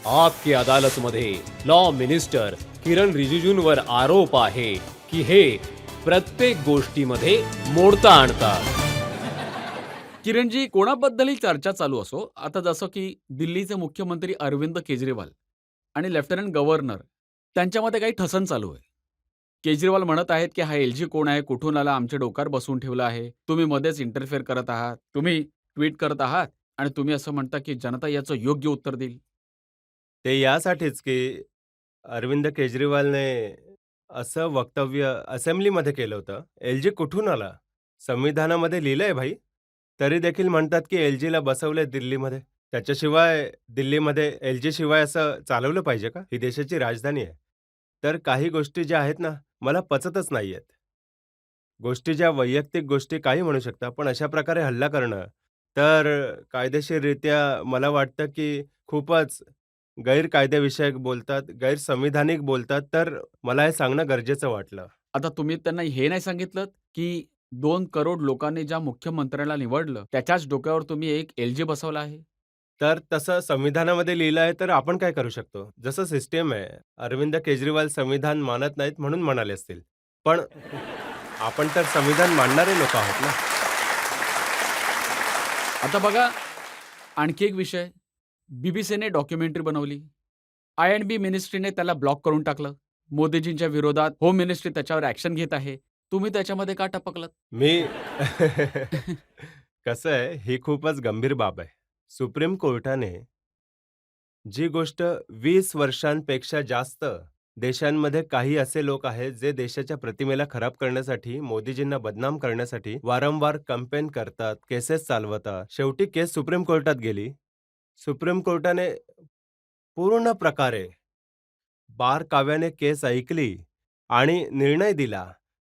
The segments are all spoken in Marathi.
आपकी अदालतमध्ये लॉ मिनिस्टर किरण रिजिजूंवर आरोप आहे की हे प्रत्येक गोष्टीमध्ये मोडता आणतात. किरणजी, कोणाबद्दलही चर्चा चालू असो, आता जसं की दिल्लीचे मुख्यमंत्री अरविंद केजरीवाल आणि लेफ्टनंट गव्हर्नर त्यांच्यामध्ये काही ठसन चालू आहे. केजरीवाल म्हणत आहेत की हा एलजी कोण आहे, कुठून आला, आमच्या डोक्यावर बसवून ठेवला आहे, तुम्ही मध्येच इंटरफेअर करत आहात, तुम्ही ट्विट करत आहात आणि तुम्ही असं म्हणता की जनता याचं योग्य उत्तर देईल. ते यासाठीच की अरविंद केजरीवालने असं वक्तव्य असेंब्लीमध्ये केलं होतं. एलजी कुठून आला? संविधानामध्ये लिहिलंय भाई. तरी देखील म्हणतात की एलजीला बसवलंय दिल्लीमध्ये. त्याच्याशिवाय दिल्लीमध्ये एलजी शिवाय असं चालवलं पाहिजे का? ही देशाची राजधानी आहे. तर काही गोष्टी ज्या आहेत ना, मला पचतच नाहीयेत. गोष्टी ज्या वैयक्तिक गोष्टी काही म्हणू शकता, पण अशा प्रकारे हल्ला करणं, तर कायदेशीररित्या मला वाटतं की खूपच गैरकायदेविषयक बोलतात, गैरसंविधानिक बोलतात, तर मला हे सांगणं गरजेचं वाटलं. आता तुम्ही त्यांना हे नाही सांगितलं की 2 करोड लोकांनी ज्या मुख्यमंत्र्याला निवडलं, त्याच्याच डोक्यावर तुम्ही एक एलजी बसवला आहे? तर तसं संविधानामध्ये लिहिलं आहे, तर आपण काय करू शकतो? जसं सिस्टम आहे, अरविंद केजरीवाल संविधान मानत नाहीत म्हणून म्हणाले असतील. पण आपण तर संविधान मानणारे लोकं आहोत ना. आता बघा, आणखी एक विषय. बीबीसीने डॉक्युमेंटरी बनवली. आय&बी मिनिस्ट्रीने त्याला ब्लॉक करून टाकलं. मोदीजींच्या विरोधात होम मिनिस्ट्री त्याच्यावर ॲक्शन घेत आहे. तुम्ही त्याच्यामध्ये का टपकलात? मी कसं आहे, ही खूपच गंभीर बाब आहे. सुप्रीम कोर्टाने जी गोष्ट 20 वर्षांपेक्षा जास्त देशांमध्ये काही असे लोक आहेत, जे देशाच्या प्रतिमेला खराब करण्यासाठी, मोदीजींना बदनाम करण्यासाठी वारंवार कॅम्पेन करतात, केसेस चालवतात. शेवटी केस सुप्रीम कोर्टात गेली. सुप्रीम कोर्टाने पूर्ण प्रकारे बारकाव्याने केस ऐकली आणि निर्णय दिला,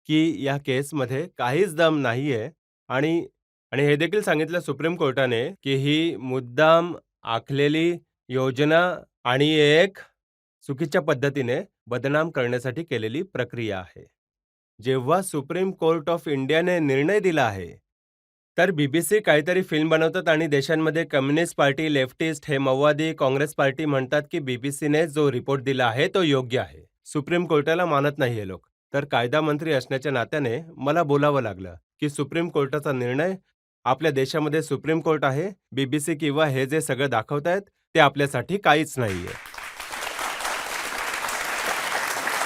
की या केसमध्ये काहीच दम नाहीये आणि आणि हे देखील सांगितलं सुप्रीम कोर्टाने, की ही मुद्दाम आखलेली योजना आणि एक चुकीच्या पद्धतीने बदनाम करण्यासाठी केलेली प्रक्रिया आहे. जेव्हा सुप्रीम कोर्ट ऑफ इंडियाने निर्णय दिला आहे, तर बीबीसी काहीतरी फिल्म बनवतात आणि देशांमध्ये कम्युनिस्ट पार्टी, लेफ्टिस्ट, हे मौवादी, काँग्रेस पार्टी म्हणतात, की बीबीसीने जो रिपोर्ट दिला आहे, तो योग्य आहे. सुप्रीम कोर्टाला मानत नाही हे लोक. तर कायदा मंत्री असण्याच्या नात्याने मला बोलावं लागलं, की सुप्रीम कोर्टाचा निर्णय आपल्या देशामध्ये सुप्रीम कोर्ट आहे. बीबीसी किंवा हे जे सगळं दाखवतायत, ते आपल्यासाठी काहीच नाहीये.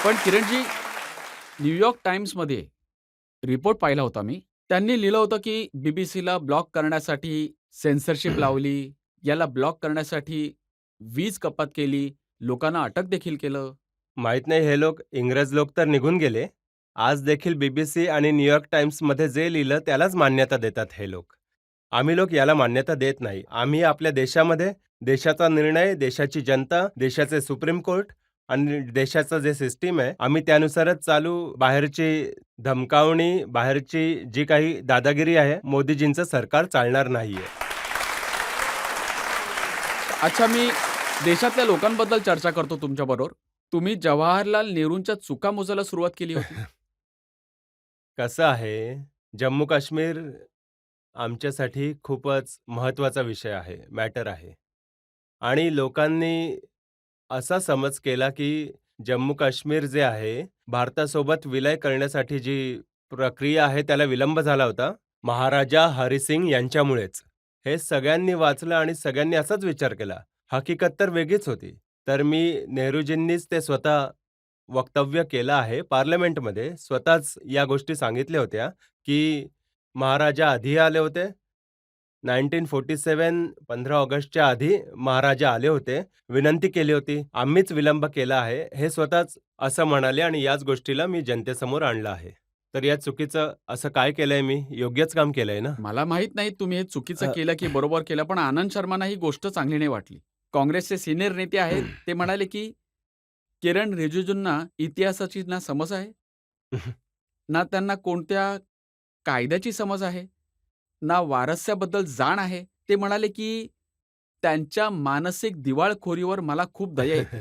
पण किरणजी, न्यूयॉर्क टाइम्समध्ये रिपोर्ट पाहिला होता मी. त्यांनी लिहिलं होतं की बीबीसीला ब्लॉक करण्यासाठी सेन्सरशिप लावली, याला ब्लॉक करण्यासाठी वीज कपात केली, लोकांना अटक देखील केलं. माहीत नाही हे लोक इंग्रज लोक तर निघून गेले. आज देखील बीबीसी आणि न्यूयॉर्क टाइम्समध्ये जे लिहिलं त्यालाच मान्यता देतात हे लोक. आम्ही लोक याला मान्यता देत नाही. आम्ही आपल्या देशामध्ये देशाचा निर्णय, देशाची जनता, देशाचे सुप्रीम कोर्ट आणि देशाचं जे सिस्टीम आहे, आम्ही त्यानुसारच चालू. बाहेरची धमकावणी, बाहेरची जी काही दादागिरी आहे, मोदीजींचं सरकार चालणार नाहीये. अच्छा, मी देशातल्या लोकांबद्दल चर्चा करतो तुमच्याबरोबर. तुम्ही जवाहरलाल नेहरूंच्या चुका मोजायला सुरुवात केली होती. कसं आहे, जम्मू-काश्मीर आमच्यासाठी खूपच महत्त्वाचा विषय आहे, मॅटर आहे. आणि लोकांनी असा समज केला, की जम्मू-काश्मीर जे आहे, भारतासोबत विलय करण्यासाठी जी प्रक्रिया आहे, त्याला विलंब झाला होता, महाराजा हरिसिंग यांच्यामुळेच. हे सगळ्यांनी वाचलं आणि सगळ्यांनी असाच विचार केला. हकीकत तर वेगळीच होती. तर मी नेहरूजींनीच ते स्वतः वक्तव्य केलं आहे पार्लमेंटमध्ये. स्वतःच या गोष्टी सांगितल्या होत्या, की महाराजा आधी आले होते. 1947 15 ऑगस्टच्या आधी महाराजा आले होते. विनंती केली होती. आम्हीच विलंब केला आहे. हे स्वतःच असं म्हणाले आणि याच गोष्टीला मी जनतेसमोर आणलं आहे. तर या चुकीचं असं काय केलंय मी? योग्यच काम केलंय ना? मला माहीत नाही तुम्ही हे चुकीचं अ, केलं की बरोबर केलं, पण आनंद शर्मांना ही गोष्ट चांगली नाही वाटली. काँग्रेसचे सिनियर नेते आहेत, ते म्हणाले की किरण रिजिजूंना इतिहासाची ना समज आहे, ना त्यांना कोणत्या कायद्याची समज आहे, ना वारस्याबद्दल जाण आहे. ते म्हणाले की त्यांच्या मानसिक दिवाळखोरीवर मला खूप दया येते.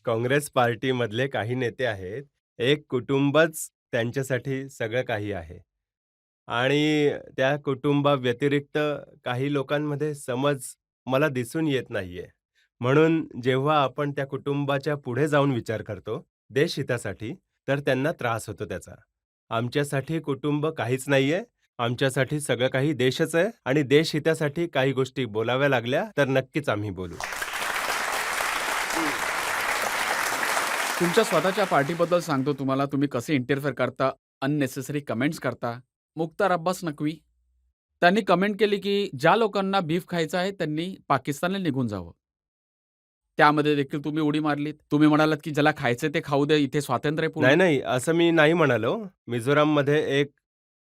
काँग्रेस पार्टीमधले काही नेते आहेत. एक कुटुंबच त्यांच्यासाठी सगळं काही आहे. आणि त्या कुटुंबाव्यतिरिक्त काही लोकांमध्ये समज मला दिसून येत नाहीये. म्हणून जेव्हा आपण त्या कुटुंबाच्या पुढे जाऊन विचार करतो देशहितासाठी, तर त्यांना त्रास होतो त्याचा. आमच्यासाठी कुटुंब काहीच नाहीये. आमच्यासाठी सगळं काही देशच आहे आणि देशहितासाठी काही गोष्टी बोलाव्या लागल्या तर नक्कीच आम्ही बोलू. तुमच्या स्वतःच्या पार्टीबद्दल सांगतो तुम्हाला, तुम्ही कसे इंटरफेअर करता, अननेसेसरी कमेंट्स करता. मुख्तार अब्बास नक्वी त्यांनी कमेंट केली, की ज्या लोकांना बीफ खायचं आहे त्यांनी पाकिस्तानला निघून जावं. त्यामध्ये देखील तुम्ही उडी मारलीत. तुम्ही म्हणालात, की ज्याला खायचं ते खाऊ दे, इथे स्वातंत्र्य आहे नाही, पूर्ण. नाही, असं मी नाही म्हणालो. मिझोराममध्ये एक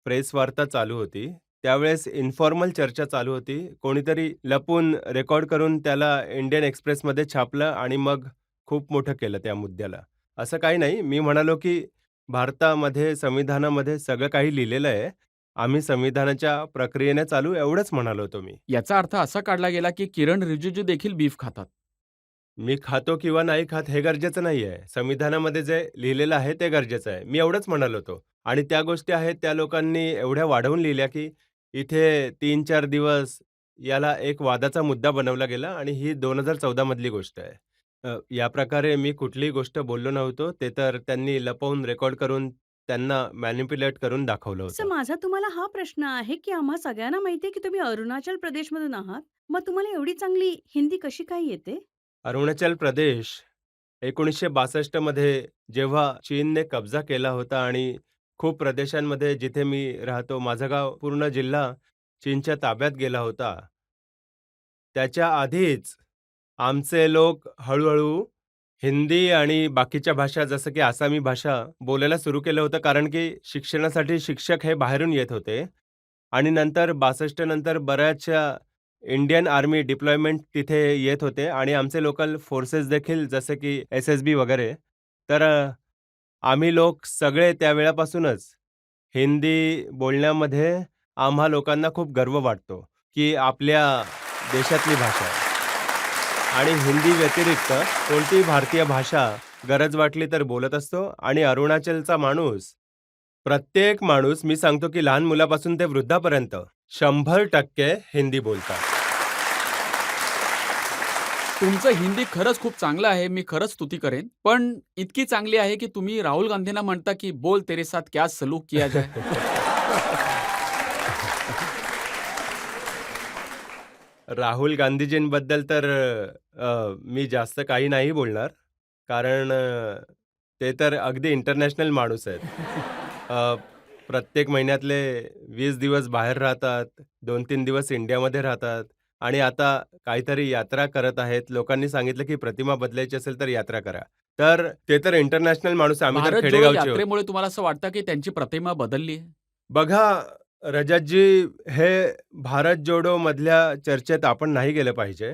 प्रेस वार्ता चालू होती. त्यावेळेस इन्फॉर्मल चर्चा चालू होती. कोणीतरी लपून रेकॉर्ड करून त्याला इंडियन एक्सप्रेसमध्ये छापलं आणि मग खूप मोठं केलं त्या मुद्द्याला. असं काही नाही. मी म्हणालो, की भारतामध्ये संविधानामध्ये सगळं काही लिहिलेलं आहे. आम्ही संविधानाच्या प्रक्रियेने चालू एवढंच म्हणालो होतो मी. याचा अर्थ असा काढला गेला, की किरण रिजिजू देखील बीफ खातात. मी खातो किंवा नाही खात हे गरजेचं नाही आहे. संविधानामध्ये जे लिहिलेलं आहे ते गरजेचं आहे. मी एवढंच म्हणालो होतो. आणि त्या गोष्टी आहेत त्या लोकांनी एवढ्या वाढवून लिहिल्या, की इथे 3-4 दिवस याला एक वादाचा मुद्दा बनवला गेला आणि ही 2014 मधली गोष्ट आहे. या प्रकारे मी कुठलीही गोष्ट बोललो नव्हतो. ते तर त्यांनी लपवून रेकॉर्ड करून त्यांना मॅनिप्युलेट करून दाखवलं सर होतं. माझा तुम्हाला हा प्रश्न आहे, की आम्हा सगळ्यांना माहिती आहे, की तुम्ही अरुणाचल प्रदेशमधून आहात. मग तुम्हाला एवढी चांगली हिंदी कशी काय येते? अरुणाचल प्रदेश 1962 मध्ये जेव्हा चीनने कब्जा केला होता आणि खूप प्रदेशांमध्ये जिथे मी राहतो, माझं गाव पूर्ण जिल्हा चीनच्या ताब्यात गेला होता. त्याच्या आधीच आमचे लोक हळू-हळू हिंदी आणि बाकीच्या भाषा जसं की आसामी भाषा बोलायला सुरू केलं होतं, कारण की शिक्षणासाठी शिक्षक हे बाहेरून येत होते आणि नंतर 62 नंतर बऱ्याचशा इंडियन आर्मी डिप्लॉयमेंट तिथे येत होते आणि आमचे लोकल फोर्सेस देखील जसे की एस-एस-बी वगैरे. तर आम्ही लोक सगळे त्या वेळापासूनच हिंदी बोलण्यामध्ये आम्हा लोकांना खूप गर्व वाटतो, की आपल्या देशातली भाषा आहे. आणि हिंदी व्यतिरिक्त कोणतीही भारतीय भाषा गरज वाटली तर बोलत असतो आणि अरुणाचलचा माणूस, प्रत्येक माणूस मी सांगतो, की लहान मुलापासून ते वृद्धापर्यंत 100% हिंदी बोलतात. तुमचं हिंदी खरंच खूप चांगलं आहे. मी खरंच स्तुती करेन. पण इतकी चांगली आहे, की तुम्ही राहुल गांधींना म्हणता, की बोल तेरे साथ क्या सलूक किया जाए. राहुल गांधीजींबद्दल तर मी जास्त काही नाही बोलणार. कारण ते तर अगदी इंटरनॅशनल माणूस आहेत. अ, प्रत्येक महिन्यातले 20 दिवस बाहेर राहतात, 2-3 दिवस इंडियामध्ये राहतात आणि आता काहीतरी यात्रा करत आहेत. लोकांनी सांगितलं, की प्रतिमा बदलायची असेल तर यात्रा करा. तर ते तर इंटरनॅशनल माणूस आहे. आम्ही तर भारत जोडो खेडेगावचे आहोत. यात्रेमुळे तुम्हाला असं वाटतं, की त्यांची प्रतिमा बदलली आहे? बघा, रजतजी, हे भारत जोडो मधल्या चर्चेत आपण नाही गेलं पाहिजे.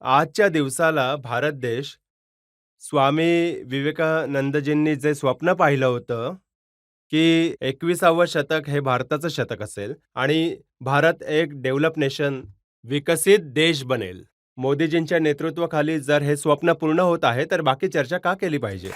आजच्या दिवसाला भारत देश स्वामी विवेकानंदजींनी जे स्वप्न पाहिलं होतं, की 21सावं शतक हे भारताचं शतक असेल आणि भारत एक डेव्हलप नेशन, विकसित देश बनेल. मोदीजींच्या नेतृत्वाखाली जर हे स्वप्न पूर्ण होत आहे, तर बाकी चर्चा का केली पाहिजे?